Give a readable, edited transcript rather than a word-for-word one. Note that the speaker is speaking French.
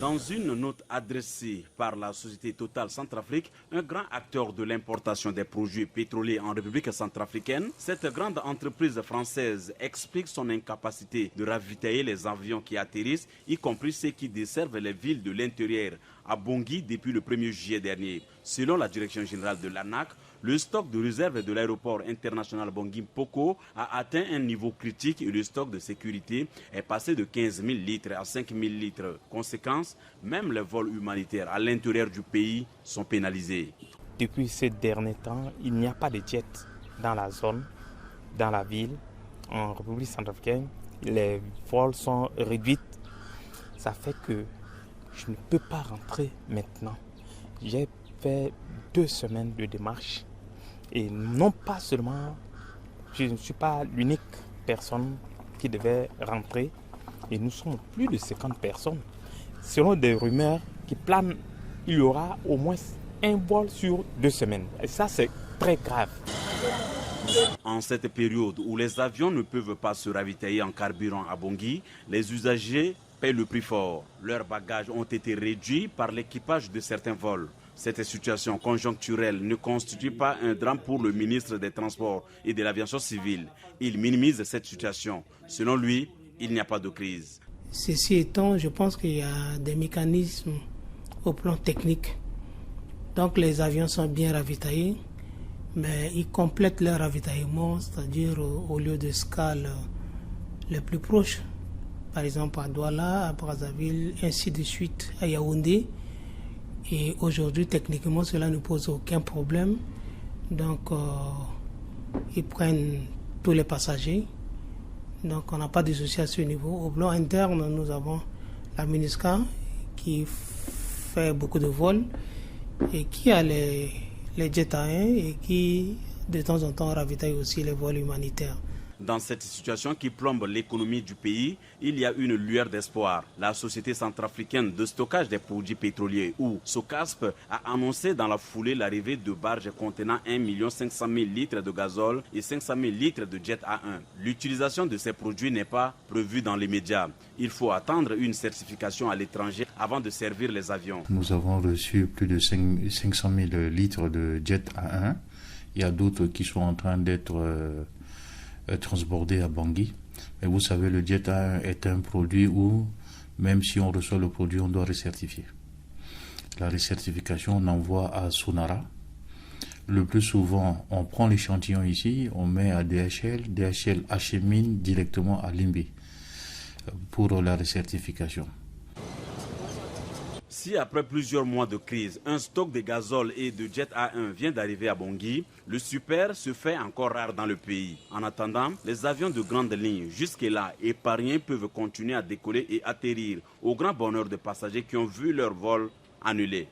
Dans une note adressée par la société Total Centrafrique, un grand acteur de l'importation des produits pétroliers en République centrafricaine, cette grande entreprise française explique son incapacité de ravitailler les avions qui atterrissent, y compris ceux qui desservent les villes de l'intérieur à Bangui depuis le 1er juillet dernier. Selon la direction générale de l'ANAC, le stock de réserve de l'aéroport international Bangui-Mpoko a atteint un niveau critique et le stock de sécurité est passé de 15 000 litres à 5 000 litres. Conséquence, même les vols humanitaires à l'intérieur du pays sont pénalisés. Depuis ces derniers temps, il n'y a pas de jet dans la zone, dans la ville, en République centrafricaine. Les vols sont réduits. Ça fait que je ne peux pas rentrer maintenant. J'ai fait 2 semaines de démarche. Et non pas seulement, je ne suis pas l'unique personne qui devait rentrer. Et nous sommes plus de 50 personnes. Selon des rumeurs qui planent, il y aura au moins un vol sur 2 semaines. Et ça, c'est très grave. En cette période où les avions ne peuvent pas se ravitailler en carburant à Bangui, les usagers paient le prix fort. Leurs bagages ont été réduits par l'équipage de certains vols. Cette situation conjoncturelle ne constitue pas un drame pour le ministre des Transports et de l'Aviation civile. Il minimise cette situation. Selon lui, il n'y a pas de crise. Ceci étant, je pense qu'il y a des mécanismes au plan technique. Donc les avions sont bien ravitaillés, mais ils complètent leur ravitaillement, c'est-à-dire au lieu d'escale les plus proches. Par exemple à Douala, à Brazzaville, ainsi de suite à Yaoundé. Et aujourd'hui, techniquement, cela ne pose aucun problème. Donc, ils prennent tous les passagers. Donc, on n'a pas de souci à ce niveau. Au plan interne, nous avons la MINUSCA qui fait beaucoup de vols et qui a les jets aériens et qui, de temps en temps, ravitaille aussi les vols humanitaires. Dans cette situation qui plombe l'économie du pays, il y a une lueur d'espoir. La Société centrafricaine de stockage des produits pétroliers, ou SOCASP, a annoncé dans la foulée l'arrivée de barges contenant 1 500 000 litres de gazole et 500 000 litres de jet A1. L'utilisation de ces produits n'est pas prévue dans les médias. Il faut attendre une certification à l'étranger avant de servir les avions. Nous avons reçu plus de 500 000 litres de jet A1. Il y a d'autres qui sont en train d'être transbordé à Bangui. Mais vous savez, le jet A1 est un produit où, même si on reçoit le produit, on doit recertifier. La recertification, on envoie à Sonara. Le plus souvent, on prend l'échantillon ici, on met à DHL. DHL achemine directement à Limbe pour la recertification. Si après plusieurs mois de crise, un stock de gazole et de jet A1 vient d'arriver à Bangui, le super se fait encore rare dans le pays. En attendant, les avions de grande ligne jusque-là épargnés peuvent continuer à décoller et atterrir au grand bonheur des passagers qui ont vu leur vol annulé.